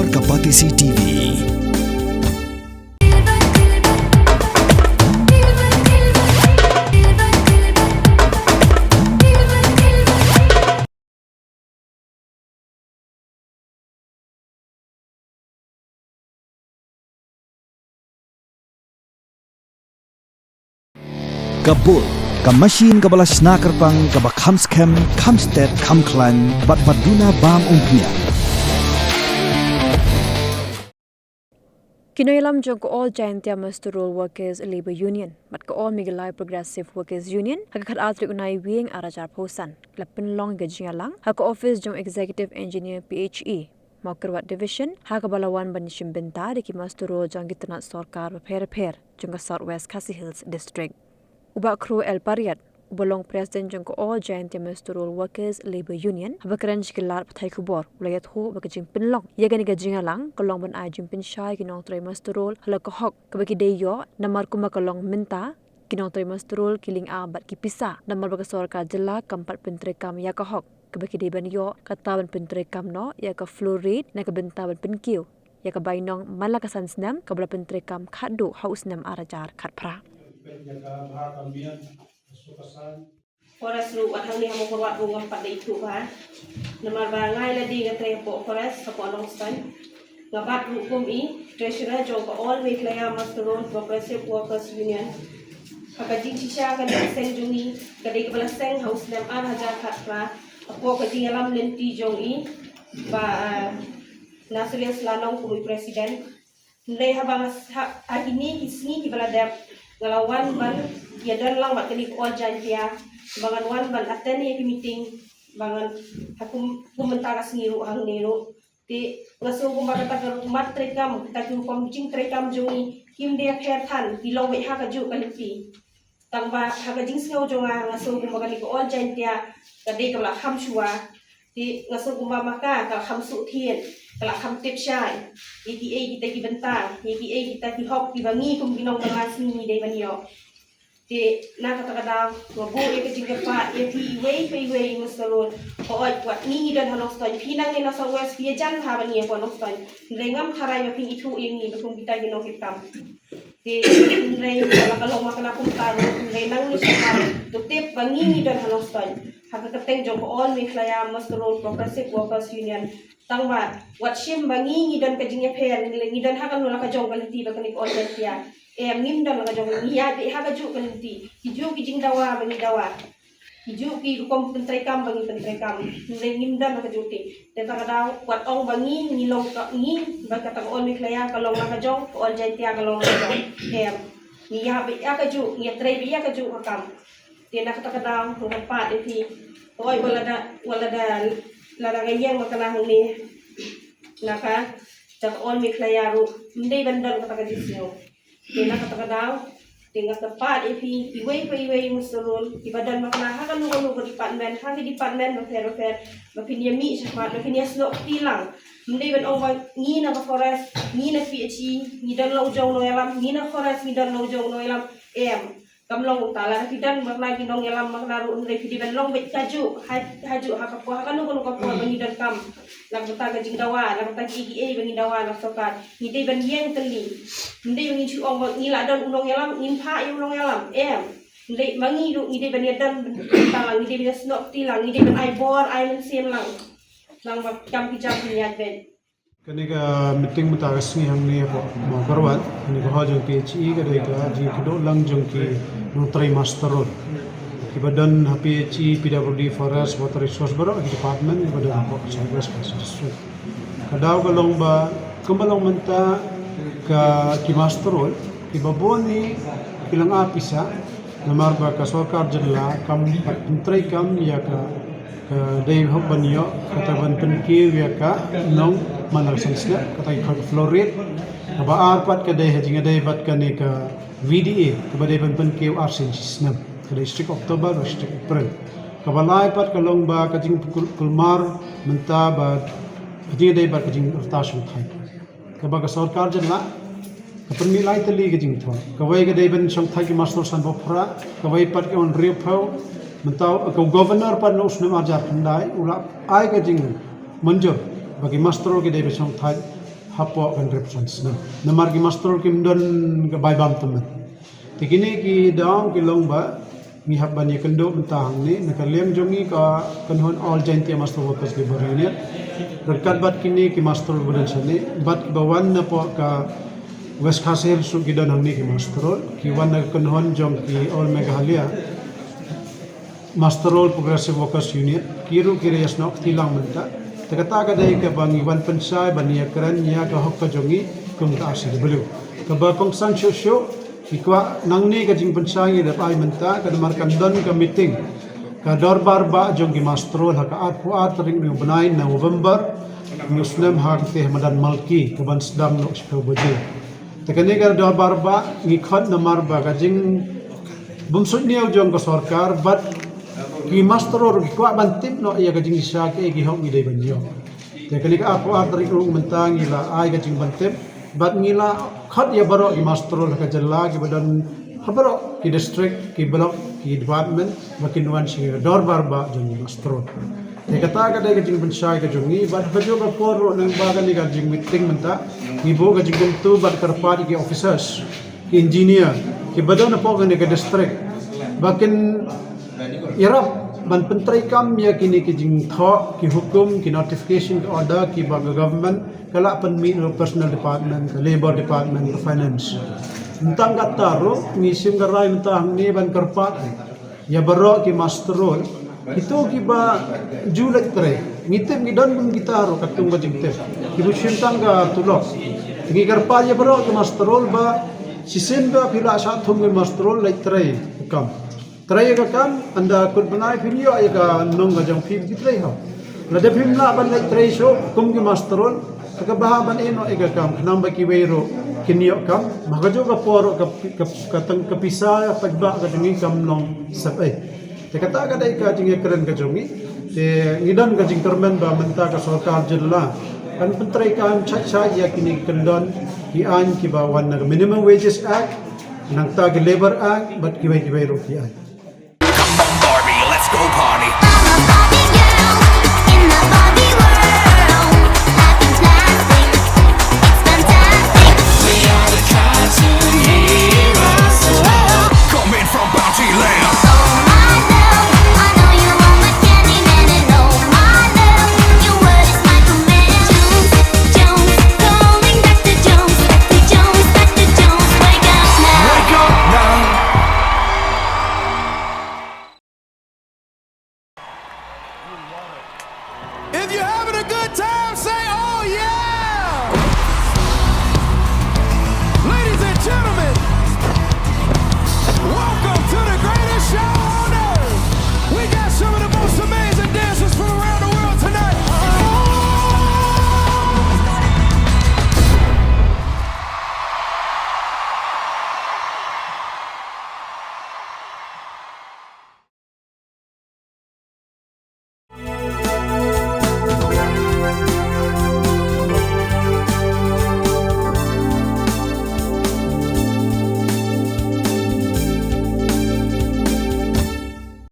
Suar Kapatisi TV. Kabul, kamasin kabalas nakarpang kabakhamskem, khamstet, khamklan, batbaduna bam umpia. Kinoilam jong ko all Jaintia Mastural Workers Labour Union, mat ko all Migalai Progressive Workers Union, hagkat atri unai wing arajar posan, lapin long gajingalang, hako office jong Executive Engineer PHE, Maukerwat Division, hagabalawan banishim benta di ki Mastural jong gitanat sorkar per jong Southwest Khasi Hills District. Ubak kru El Pariat, ubalong President jong ko all Jaintia Mastural Workers Labour Union, habakaran jikilar patai kubor, ulayat ho bakajing pinlong, yagani gajingalang, kolong ban ajing pinsyay kinong tray Mastural, halakahok, kabaki deyo, namar kumakalong minta, kinong tray Mastural kiling abat kipisa, namar bagasorka jela kampat pentrekam yakahok, kabaki deban yo, katawan pentrekam no, yaka fluorid, na kabentaban penkiw, yaka bainong malakasan senam, kabla pentrekam kado haus nam arajar katpra. Forest lu at hang ni hamo korwat bunga pada itu ba namar ba ngai la di ngatre po forest sa ponong stan ngabat lu kum I treasurer jo ko all week la ya Mastural Progressive Workers Union hakajing sisha kan seng jungi kadai kepala seng house nam an hajar khatra apo kajing alam lenti jong I ba Nasriya Slanong kumui presiden ndai habang agini kisni ki baladap ngalawan ban ya dan lang mat kini all Jaintia bangan wan ban attend ya meeting bangan hakum kumentaras ngiru hang niru ti ngaso kumbaga ta mat trekam ta ku pamjing trekam jungi kim dia kherthan bilong we ha ka ju kalipi tangba ha ka jing sngau jonga ngaso kumbaga ni all Jaintia kade kala kham shua ti ngaso kumba maka ka kham su thien kala kham tip shai ETA kita ki bentang ETA kita ki hok ki bangi kum ginong balas ni dei banyo ti na kata wabu e ke jingga pa e pi wei Mastural ko oi kwat ni dan hanong stoi pinang ni na sa west pi jan ha bani ko nong stoi lengam kharai ma pin itu e ni betung kita ginong kitam ti rei kala makana kum taro rei nang ni sa to tip bangi ni dan hanong stoi ha ka teng jong ko all mi klaya Mastural Progressive Workers Union tangba wat shim bangi ni dan ka jingga pher ni dan ha kan la ka jong kaliti ba kan ko all Jaintia ngim dan ka jong ni ya de ha ka ju kaliti hiju ki jing dawa bangi dawa hiju ki kom pentrekam bangi pentrekam ngim dan ka juti te ta daw wat ong bangi ni long ka ni ba ka ta all mi klaya ka long ka jong all Jaintia ka long ka jong ni ya be ya ka ju ni tre be ya ka ju hakam te na ka ta daw ng pa de ti oi wala da lara gayang makana ni naka ta all mi klaya ru ndai bandal ka ta disyo kena kata daw tinggal tepat ipi iwei Mastural ibadan makna ha kan lu department ha di department no fair mapinya mi sama mapinya slok tilang mendai ban ong ni na forest ni na PHE ni dan lo jong no elam ni na forest ni dan lo jong no elam kamlong tala kidan makna ginong elam makna ru ndai di ban long bet kaju haju ha ka ha kan lu bani dan kam lang ta ga jing dawa lang ta ETA bani dawa lang sokat ni dei ban yeng teli ndai ngi chu ong ni la don unong elam nin pha yu unong elam ndai mangi ru ni dei ban yadan talang ni dei ban snok tilang ni dei ban ai bor ai men sim lang ba kam ki jam ni adben Kaniga meeting mutagas ni hang ni po mo korwat ni ko hajong PHE ka dai ka ji kido lang jong ki nung tray Mastural kibadan PHE PWD Forest Water Resource Bureau ki department kibadan po sa West District kadaw kalong ba kumbalong menta ka ki Mastural kibabon ni kilang apisa na marba ka sorkar jadla kam tray kam ya ka dai hok banyo kataban penki ya ka nong manal sansna katay ka fluorid ba arpat ka dai hajing dai bat ka ni ka VDA ka dai penki arsen system ka district October district April ka balai pat ka long ba ka jing kulmar menta ba hajing dai bat ka jing rotation thai ka ba ka sarkar janla ka permilai tali ka jing tho ka wai ka dai ban song thai ki Mastural san bopra ka wai pat ka on riu mentau ke governor pan usna marjar pendai ula ai ka jing manjur bagi Mastural ke dai besong thai hapo kan represents namar ki master kim don ke bai bam temen tikini ki daong ki longba ni habban ye kendo mentang ni nakalem jongi ka kanhon all Jaintia Master Workers Labour Union berkat bat kini ki master budan sani bat bawan na po ka West Kasir su ki don hangni ki masterol ki wan na kanhon jong ki all Meghalaya Masterol Progressive Workers Union kiru kiri yasnok tilang menta takata ka dai ka bang iwan pensai bania kran nya ka hok ka jongi kum ta asir belu ka ba kong san sho ikwa nangni ka jing pensai da pai menta ka mar kan don ka meeting ka dorbar ba jong ki masterol ha ka at puat ring ni benai na November muslim ha teh madan malki ka ban sedam no shko boje takani ka dorbar ba ngikhot na mar ba ka jing bumsud niaw jong ka sarkar bat ki masteror ki kwa bantim no iya ka jing sya ke ki hok mi dai banyo takani ka aku atri ru mentang ila ai ka jing bantim bat ngila khat ya baro ki masterol ka jalla ki badan habaro ki district ki block ki department makin wan sing dor barba jong masterol te kata ka dai ka jing pensai ka jongi bat bajo ka por nang bagan ni ka jing meeting menta ki bo ka jing tu bat karpati ki officers ki engineer ki badan po ka ni ka district bakin irap ban pentrai kam ya kini ki jing tho ki hukum ki notification ki order ki bag government kala pen mi personal department labor department finance tentang kata ro ngisim garai mentang ni ban karpat ya baro ki masterol itu ki ba julat tre ngitem ki don bung kita ro katung ba jing te ki bu shintang ga tulok ki karpat ya baro ki masterol ba sisin ba pila sa thum ki masterol lai tre kam Try ka kam anda kut banai video ay ka nong ka jang film try ha. La de film la ban like try show kum ki masterol ka bahaban ino ay ka kam namba ki wero kinyo kam magajo ka poro ka tang kapisa pagba ka dingi kam nong sapay. Te kata ka dai ka jingi keren ka jongi te ngidan ka jing termen ba menta ka sarkar jilla kan pentray ka chat ya kini kendon ki an ki ba wan na minimum wages act nang tag labor act bat ki wero ki ay